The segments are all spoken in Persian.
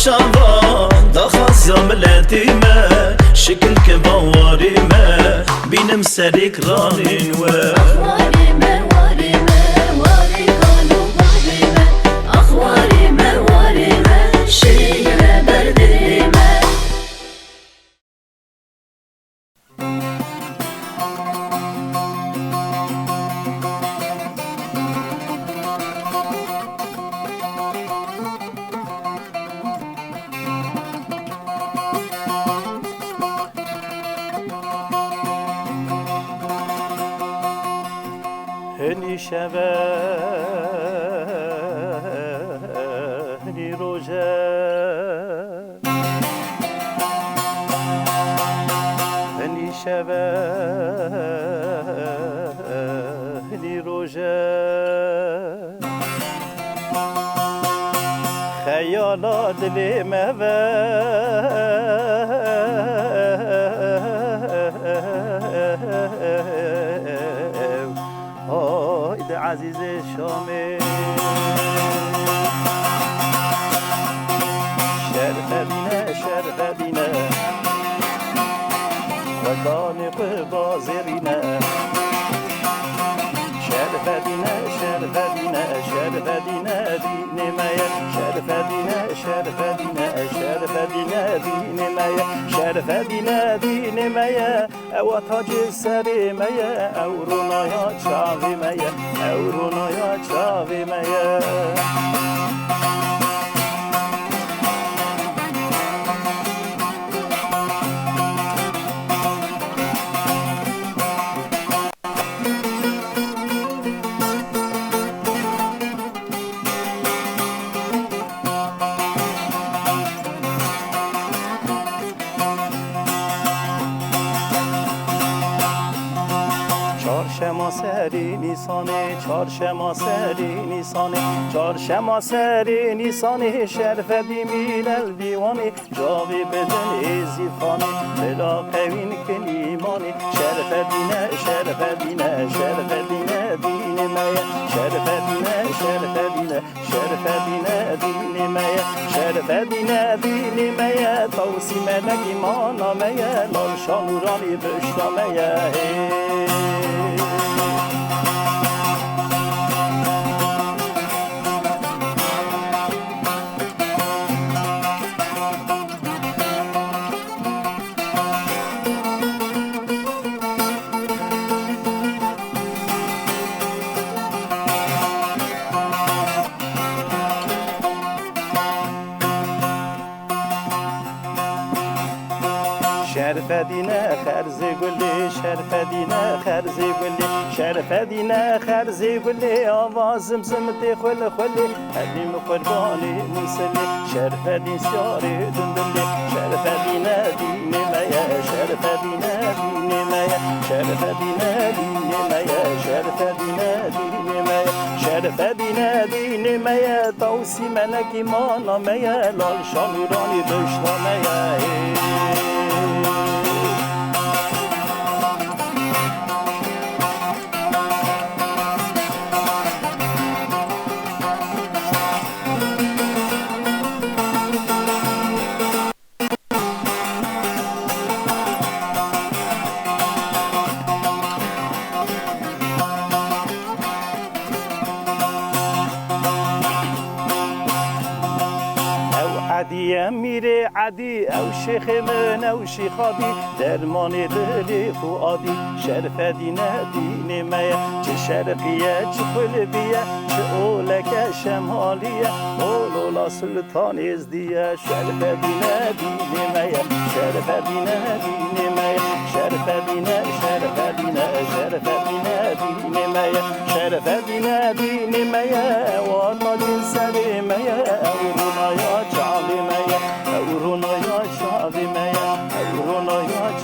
چاوا دخواست یا ملتی ما شکل که باواری ما بینم سریک رانین و أخواري مواري مواري قالوا بعضي ما أخواري مواري ما شيرة بردي ما هنی شبه هنی روژه هنی شبه هنی روژه خیالا دلی هاید عزیز شامی شرف بینه و دانق بازرینه شرف دینه دین مایه شرف دین مایه او تاج سری مایه او رونایا چاوی مایه چهارشنبه سری نیسانه شرف دیمین الدیوانی جاوی بدن ازیفانی بلا قوین کنیمانی شرف دینه دین مایه دین مایه توسی ملکی مانا مایه لال شانورانی بشتا مایه شرف دینه خرز گلی آوازم زمت خلی حلیم قربانی موسلی شرف دین سیاری دندلی شرف دینه دین مایه توسی ملکی مانا مایه لال شانورانی بشتا مایه عدی میره عدی او شیخ من او شیخابی درمان دلی فؤادی شرف دین مایه چه شرقیه چه قلبیه چه اولک شمالیه اولولا سلطان ازدیه شرف دین مایه دین مایه وانا جن سری مایه او رونایا چاوی مایه او رونایا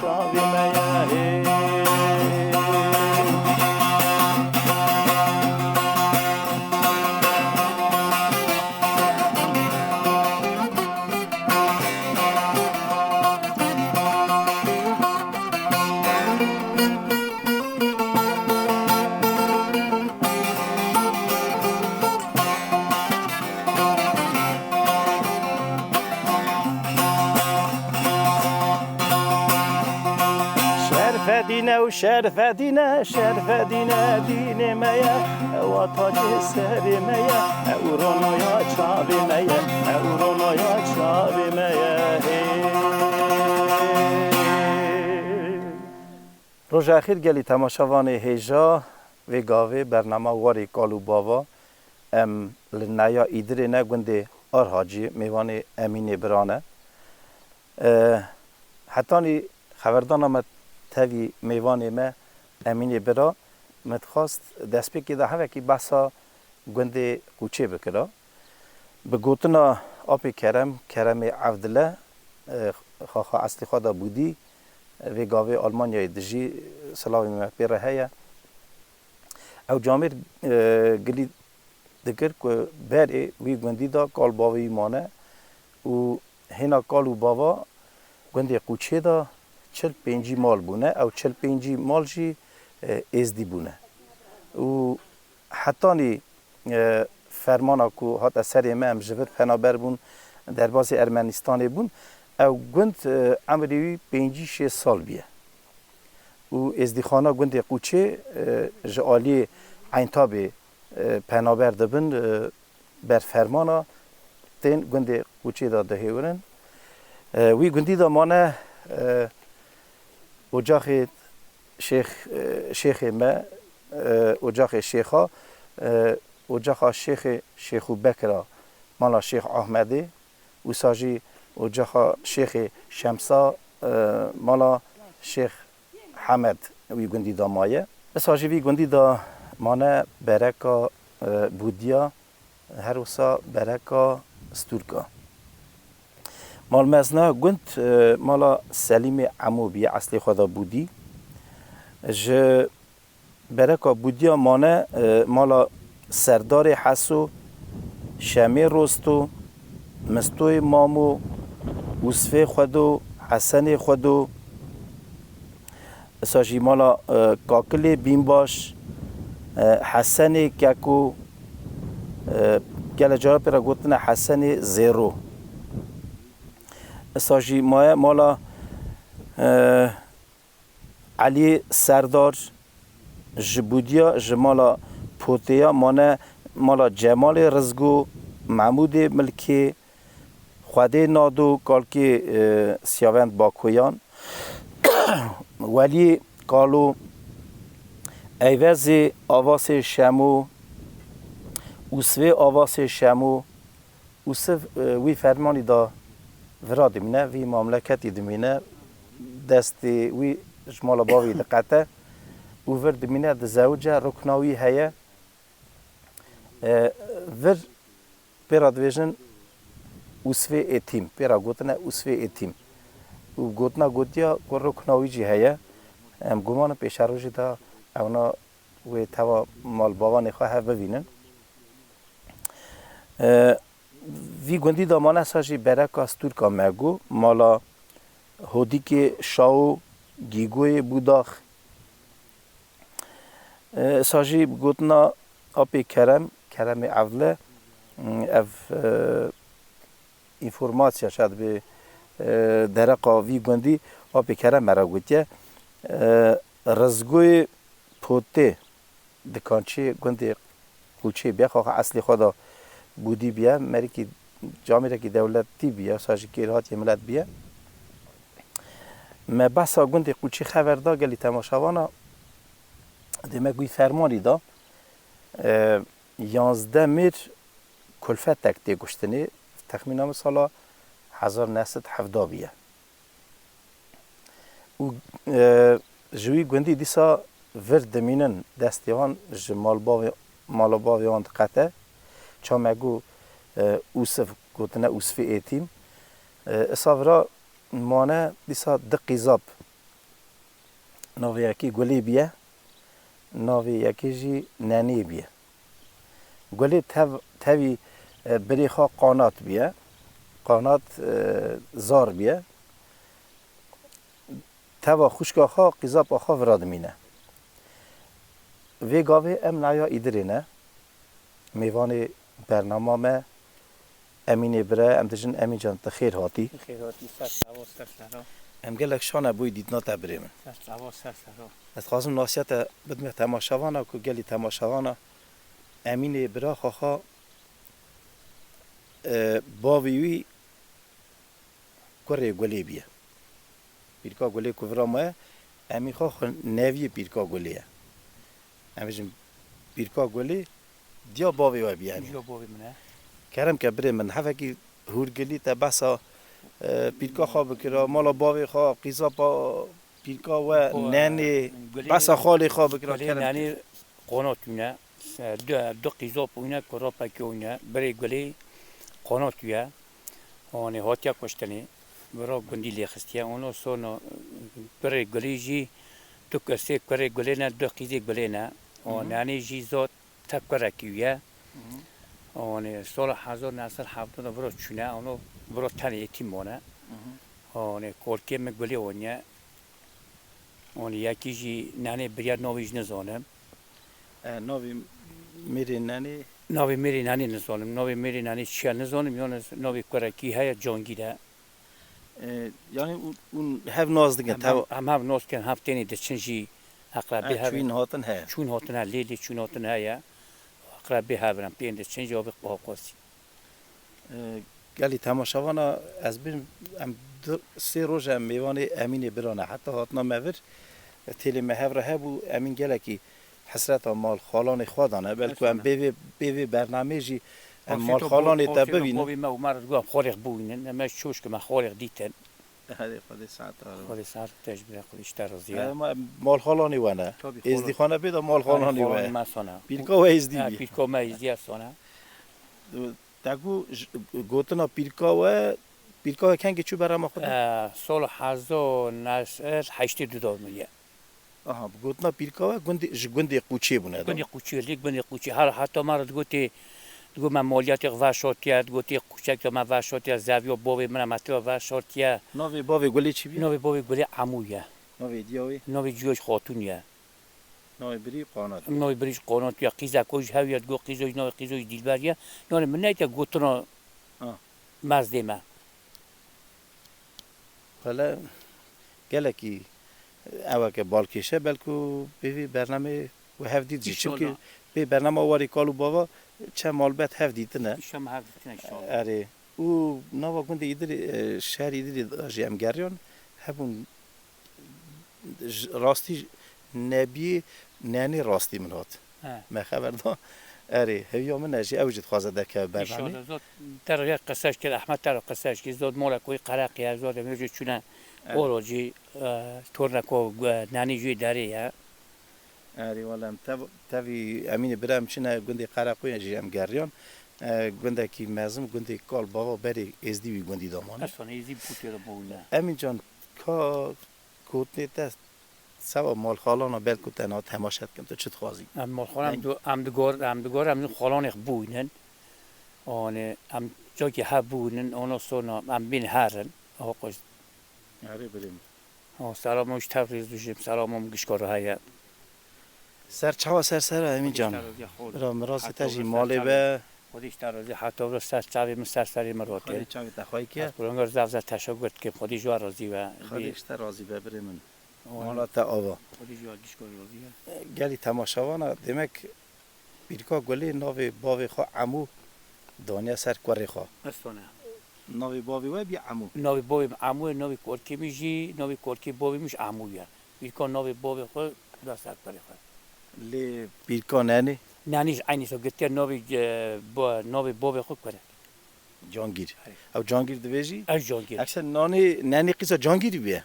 چاوی مایه دینه و شرف دینه دین میا و تاج سر میا او رونایا چاوی میا او رونایا چاوی میا روز اخیر گلی تماشاوان هیجا و گاوه برنامه واری کالو باوا لنایا ایدره نگونده آر حاجی میوان امین برانه حتی خبردانم تاوی میوان ما امین برا متخواست دست بکی ده هوا کی بحثا گونده کوچه بکرا به گوتنا آب کرم عبدالله خواخا اصلی خدا بودی و گاوه آلمانیای دجی سلاوی مپیره هیا او جامعه گلی دکر که بره وی گوندی دا کال باوی مانه و هنا کالو باوا گونده قوچه دا 45 مال بونه او 45 مال جی ازدی بونه و حتی نی فرمانا که هات اثر امام جبر پنابر بون در باز ارمنستان بون او گوند عمری 5-6 سال بیه و ازدی خانه گونده قوچه جعالی عینتابه پنابر دبن بر فرمانا تین گونده قوچه دا دهیورن وی گوندی دا مانه اجاق شیخ ما اجاق شیخا اجاق شیخ بکرا مالا شیخ احمدی و ساجی اجاق شیخ شمسا مالا شیخ حمد وی گوندی دا مایه ساجی وی گوندی دا مانه برکا بودیا هر وسا برکا ستورکا مال مزنا گوند مالا سلیم عمو بی اصلی خدا بودی ج برکا بودیا مانه مالا سردار حسو شمی روستو مستوی مامو وصفه خودو حسن خودو ساجی مالا کاکل بینباش حسن ککو گل جارا پیرا گوتن حسن زیرو ساجی مالا علی سردار جبودیا جمالا پوتیا مالا جمال رزگو محمود ملکی خواده نادو کالکی سیاوند باکویان ولی کالو ایوز آواس شمو اوسوه آواس شمو اوسف وی فرمانی دا ورا دمینه وی مملکتی دمینه دست وی جمال باوی دقته و ور دمینه د زوجه رکناوی هیا ور پیرا دویژن اوسوه اتیم پیرا گوتنه اوسوه اتیم و گوتنا گوتیا که رکناوی جی هیا گمان پیشه روشی دا اونا و توا مال باوان خواه ببینن وی گوندی دامانه ساجی برک استورکا مگو مالا هودی که شاو گیگوی بوداخ ساجی گوتنا آپی کرم اوله اف اینفورماسیا شاید به درقا وی گوندی آپی کرم مرا گوتیه رزگوی پوته دکانچه گوندی کوچه بیا خواه اصلی خدا بودی بیا مریکی جامعه کی دولتی بیا ساجی کیرات ملت بیا ما بسا گوندی کوچه خبردا گلی تماشاوانا دمگوی فرمانی دا 11 متر کلفت تکتی گشتنی تخمینا سالا 1970 بیا و جوی گوندی دیسا ورد دمینن دستیوان مال باویان قطع چامگو اوسف گوتنه اوسفی ایتیم اصافرا مانه دیسا دقی زاب ناوی یکی گلی بیه ناوی یکی جی ننی بیه گلی تاوی بریخا قانات بیه قانات زار بیه تاوا خوشگاه ها قیزاب آخا ورادمینه وی گاوه ام نایا ایدرینه میوان برنامه ما امین بره ام دجن امین جان تخیر هاتی هم گلک شانه بوی دیدنا تا بریم. از خواستم ناسیت بدم تماشاوانا که گلی تماشاوانا امین برا خواها باویوی کره گلی بیه. پیرکا گلی کورا ما امین خواه نوی پیرکا گلیه. امیشم پیرکا گلی دیا باوی بیه امین. دیا باوی منه. کرم که بریم من هفکی هورگلی تا بسا پیرکا خواه بکرا مالا باوی خواه قیزا با پیرکا و ننی بسا خالی خواه بکرا گلی نانی قانات یونه دو قیزا پوینه کرا پکیونه بری گلی قانات یونه آنی هاتیا کشتنی برا گندی لیخستیه اونو سونا بری گلی جی دو کسی کره گلی نه دو قیزی گلی نه نانی جی زاد تب کره کیویه آنی سال 1970 برا چونه اونو برا تنی یتیم مانه آنی کلکی مگلی اونیه آنی یکی جی نانی بریا نویج نزانم ناوی میری ننی ناوی میری نانی نزانم ناوی میری نانی چیه نزانم یا ناوی کرکی های جانگیده یعنی اون هف ناز دیگه تا هم ناز کن هفتینی دچنجی اقربی ها چوین هاتن ها چون هاتن ها لیلی چون هاتن ها اقربی ها برم پین دچنجی آبی قاقاسی گلی تماشاوانا از بین سه روز هم میوان امین برانه حتی هاتنا مور تیلی مهور هبو امین گلکی حسرت مال خالان خودانه بلکه هم بیوی برنامه جی مال خالان تا ببینه بابی ما عمر گفتم خالق بوینن ما شوش که ما خالق دیتن هذه خود ساعت خالق ساعت تجربه خودش ترازیه مال خالانی ونه ازدی خانه بیدا مال خالانی ونه ما سنا پیرکا و ازدی بی پیرکا ما ازدی سنا تاگو گوتنا پیرکا کنگی چو برام خود سال 1982 میلیه آها گوتنا پیرکا گندی قوچی بونه گندی قوچی لیک گندی قوچی هر حتی مرد گوتی دو من مالیات واشاتیه گوتی کوچک ما واشاتیه زاویه باوی من متو واشاتیه نوی باوی گلی چی بی نوی باوی گلی عمویه نوی دیاوی نوی جوش خاتونیه نوی بری قانات نوی بریش قانات یا قیزا کوج هویت گو قیزوی نوی قیزوی دیلبریه یعنی من نیت گوتنا مزدیمه حالا گلکی اول که بالکشه بلکو بیوی برنامه و هفدید جی چون که به برنامه واری کالو بابا چه مالبت هفدید نه شما هفدید نه اره او نوا گنده ایدر شهر ایدر جیم گریان هبون راستی نبی نانی راستی من هات ما خبر دا اره هیام من نجی اوجد خوازده که برنامه تر یک قصهش که احمد تر قصهش که زود مولا کوی قرقی زود میجود چونه اوروجی تورنکو نانی جوی داره اره والله تبی امین برام چنه گنده قرقوی جیم گریان گنده کی مزم گنده کال بابا بری ازدی وی گندی دامان اصلا ایزی بوتی رو بوله امین جان کا کوتنی تست سوا مال خالانو بلکو تنها تماشات کم تو چت خوازی مال خالان امدگار هم خالان بوینن آن ام جا که ها بوینن آن سونا ام بین هرن آقای آره بریم سلامش تفریز بشیم سلامم گشکار های سر چوا سر امین جان را مراز تجی ماله به خودش ترازی حتی رو سر چاوی من سری مراته خودی چاوی تخوایی که برانگار زفزه تشکر که خودش جو راضی و خودش راضی به بریم مالا تا آوا خودش جو گشکار راضیه گلی تماشاوانا دمک بیرکا گلی ناوی باوی خوا عمو دانیا سر کوری خوا استونه ناوی باوی و بی عمو ناوی باوی عمو ناوی کورکی میشی ناوی کورکی باوی میش عمویه بیرکا ناوی باوی خو دا سر کوری خوا لی بیرکا نانی نانیش عینی سو گتر ناوی باوی خو کوری جانگیر او جانگیر دویجی از جانگیر اکثر نانی قیصا جانگیری بیه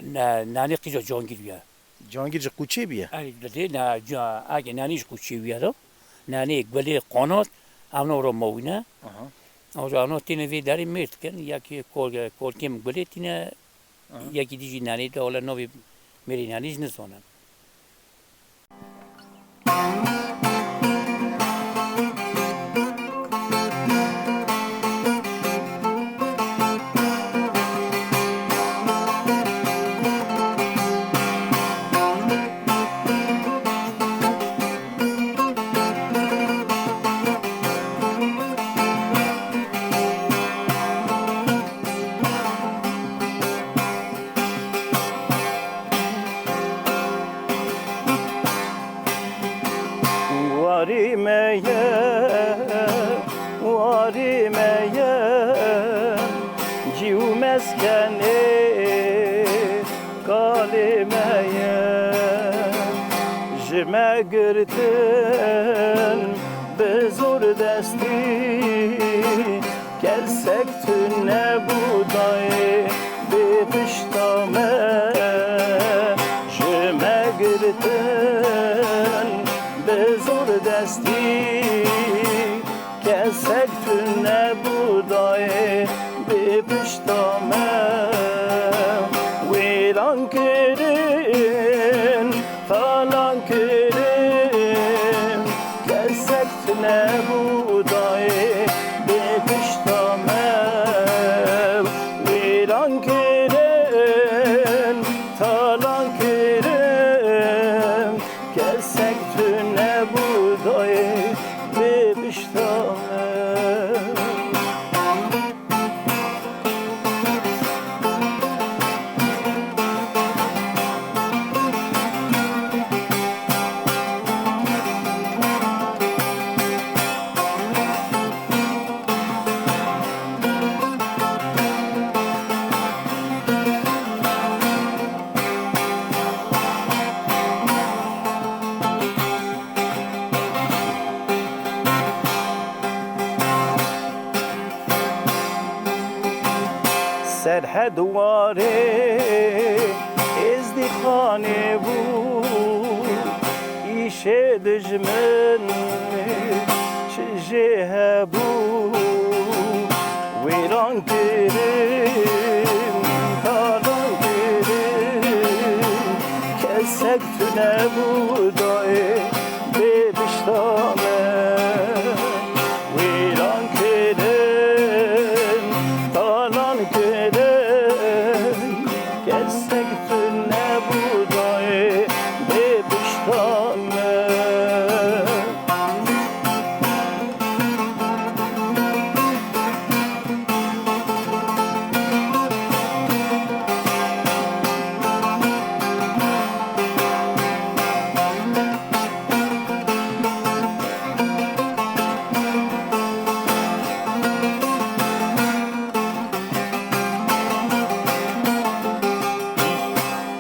نه نانی قیزا جانگیر بیه جانگیر جو کوچه بیه ای دده نه اگه نانیش کوچی بیه نانی گلی قانات اونو رو موینه آنها تینه وی داری مرد کن یکی کورکیم گلی تینه یکی دیجی نانی ده حالا نوی میری نانیش نزانم مسکنه کالمه جمع گرتن به زور دستی کسک تو نبودای به پشتامه جمع گرتن به زور دستی کسک تو نبودای به پشتامه ویران کردن فالان کردن کسک تو نبودای به پشتامه ویران کردن فالان کردن کسک تو نبودای به پشتامه سرحد واره ازدی خانه بود ایشه دجمن چجه بود ویران کریم تالان کریم کسک تو نبودای به بشتامه ویران کریم تالان کریم کسک تو نبودای به بشتامه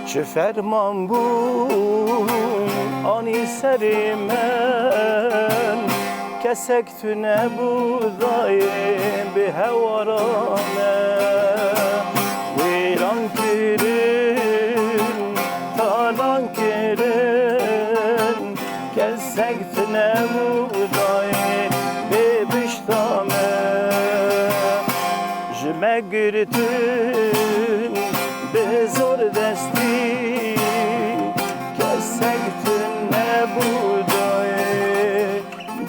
چه فرمان بود آنی سر من کسک تو نبودای به هوارانه ویران کرن تالان کرن کسک تو نبودای به بشتامه جمع گرتن به زور دستی کسک تو نبودای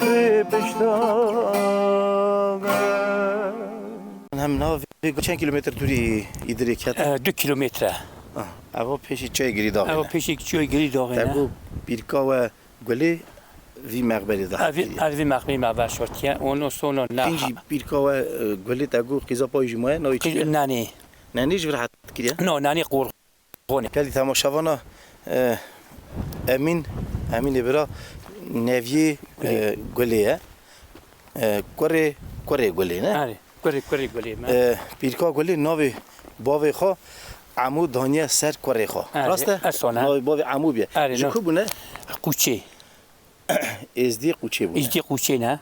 به پشتامه هم ناوی چند کیلومتر دوری ایدری کت؟ 2 کیلومتره اوا پیشی چای گری داغنه اما پیشی چای گری داغنه تبو بیرکا و گلی وی مقبری داغنه اوی مقبری مقبر شرطیه اونو سونو نه اینجی بیرکا و گلی تگو قیزا پای جمعه نوی چیه؟ نانی نه نیش برحت کریه؟ نه نانی قرغونه کلی تماشاوانا امین برا نوی گلیه کوره گلی نه؟ آره کوری گلی پیرکا گلی ناوی باوی خو عمو دانیه سر کوره خو راسته؟ ناوی باوی عمو بیه جکو بونه؟ قوچه ازدی قوچه بونه ازدی قوچه نه؟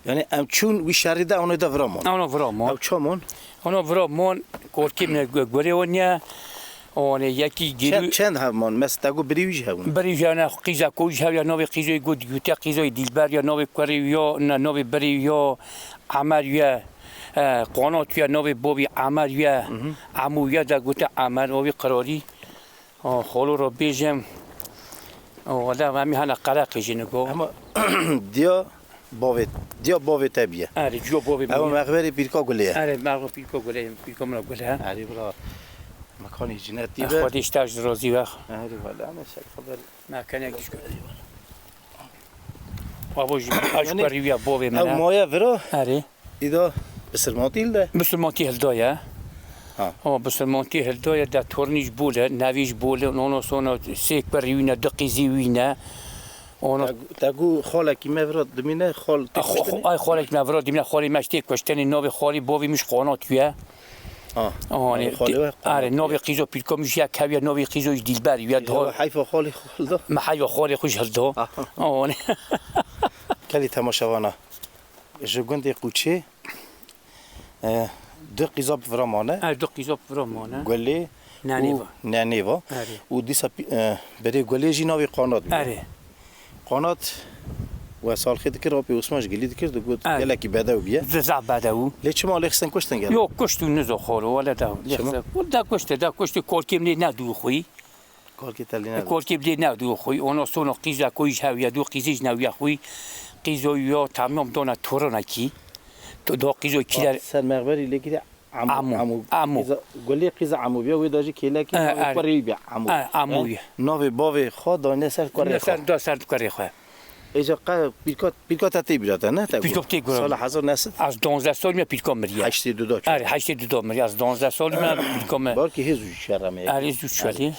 یعنی ام چون وی شریده اونو دا ورامون اونو ورامون او چامون؟ اونو ورامون کورکی من گوری ونیا اون یکی گیرو چند همون مثل تگو بریویج همون بریویج یا نه قیزا کویج یا ناوی قیزای گود گوته قیزای دیلبر یا ناوی کوری یا ناوی بریو یا عمر یا قانات یا ناوی بابی عمر یا عمو یا دا گوته عمر ناوی قراری خالو رو بیجم ولی همی هنه قرقی نگو اما دیا باوی تبیه آره جو باوی اما مقبری پیرکا گلیه آره مقبر پیرکا گلیه پیرکا منا گلیه آره برا مکانی جنتی به خودش تاج رازی وقت آره والا انا شک خبر مکانی اگیش کنه بابا اشکاری یا باوی او منه مایا ورا آره ایدا بسرماتیل ده مسلمانتی هلدایه مسلمانتی هلدایه در تورنیش بوله نویش بوله اونو سونا سیک بری وینه دقیزی وینه تگو خاله کی مورد دمینه خال آی خاله کی مورد دمینه خالی مشتی کشتنی ناو خالی باوی مش قانات ویه آنی آره نوی قیزو پیلکومیش یک کبیر نوی قیزوش دیلبری یا دو حیف خالی خالده محیا خالی خوش هلدو آنی کلی تماشاوانا جگوندی قوچه دو قیزاب فرامانه دو قیزو فرامانه گلی نانیوا نانیوا و دیسا برای گلی جی نوی قانات بود آره قانات و سال خیلی که رابی عثمانش گلید کرد و گفت یلکی بدو بیه زعب بدو لی چه مال خستن کشتن گل یو کشتو نزو خورو ولی دا ولی دا کشتو کارکیم نی ندو خوی کار که تلی نداره کارکیم نی ندو خوی اونا سونا قیزا کویش هویه دو قیزیش نویه خوی قیزو یا تمام دونه تورو نکی تو دو قیزو کیلر سر مقبری لیکی عمو گلی قیزا عمو بیا و داجی کیلا کی کاری بیا عمویه ناوی باوی خود دانه سر کاری سر سر کاری خو ایجا پیلکات تی بیراته نه پیلکات تی گرام سال 1000 نسد از 12 سال می پیلکام میریه 82 آره 82 میریه از 12 سال می پیلکام بار که هزو شرمه آره زود شدی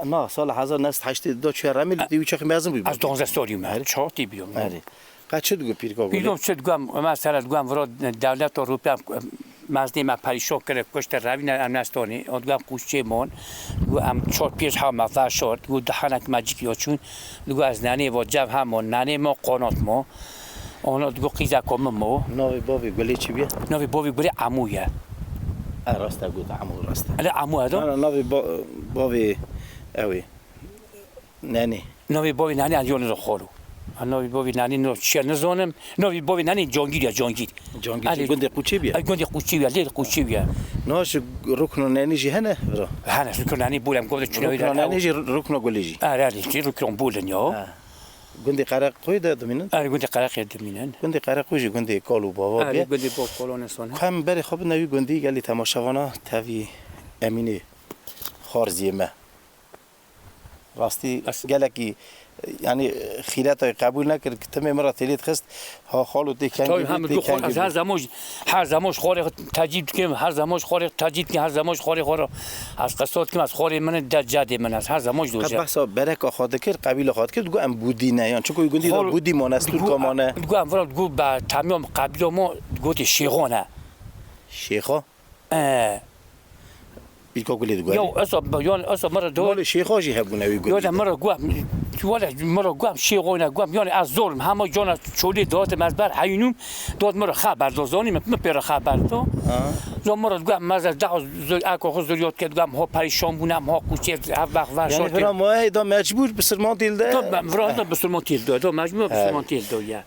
نه سال 1000 نسد 82 شرمه دیو چخ میازم بی از 12 سالی می چهار تی بیام آره قچه دو پیلکا پیلکام چه گم مثلا گم ورا دولت اروپا مزنی ما پریشان کرد کشت روی امنستانی آدم کوچه من و ام چهار پیش هم مفعول شد و دهانک ماجیکی چون لگو از نانی و جب همون نانی ما قانات ما آن دو قیزا کم ما ناوی باوی گلی چی بیه ناوی باوی گلی عمویه راسته گود عمو راسته اله عمو هذا نه ناوی باوی اوی نانی ناوی باوی نانی آن خورو ناوی باوی نانی نو چه نزانم ناوی باوی نانی جانگیر جانگیر گنده قوچه بیه گنده قوچه بیه لیل قوچه بیه ناش رکن نانی جی هنه برا هنه رکن نانی بولم گفت چنوی رکن نانی جی رکن گلی جی آره چی رکن بولن یا گنده قرق قوی ده دمینن آره گنده قرق دمینن گنده قرق قوی گنده کالو بابا بیه گنده با کالو نسانه کم بری خواب نوی گندی گلی تماشاوانا تاوی امینه خارزیه ما راستی گلکی یعنی خیلت های قبول نکرد که تمام مرا تلید خست ها خالو دی کنگی هم دو خال از هر زمانش خارق تجدید کنیم هر زمانش خارق تجدید کنیم هر زمانش خارق از قصات کنیم از خارق من در جاده من از هر زمانش دوجه بحثا برک آخاده کرد قبیل آخاده کرد گو ام بودی نه یان چون گندی دا بودی مانستور کامانه گو ام ورد گو با تمام قبیل ما گوت شیخانه شیخا بیلکا گلی دو یا اصلا مرا دو شیخا جی هبونه وی گندی یا مرا گو مرا گو شیخانه گو یعنی از ظلم همه جان چولی داد مزبر حینوم داد مرا خبر دازانی مپر خبر تو یا مرا گو مز ده اکو خزریات کرد گو ها پریشان بونم ها کوچه وقت ور یعنی فرا ما دا مجبور بسرمان تیل ده تو فرا بسرمان تیل ده تو مجبور بسرمان تیل ده یا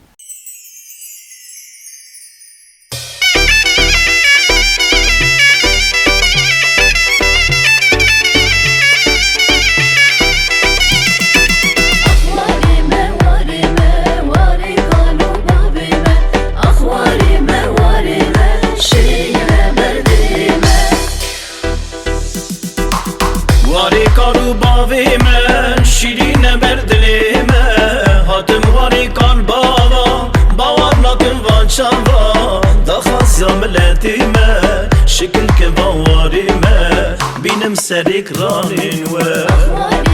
واری کارو باوی من شیرین بردلی من هاتم واری کار بابا باور نکن وان چاوا دخواست یا ملتی من شکل که باواری من بینم سریک رانین و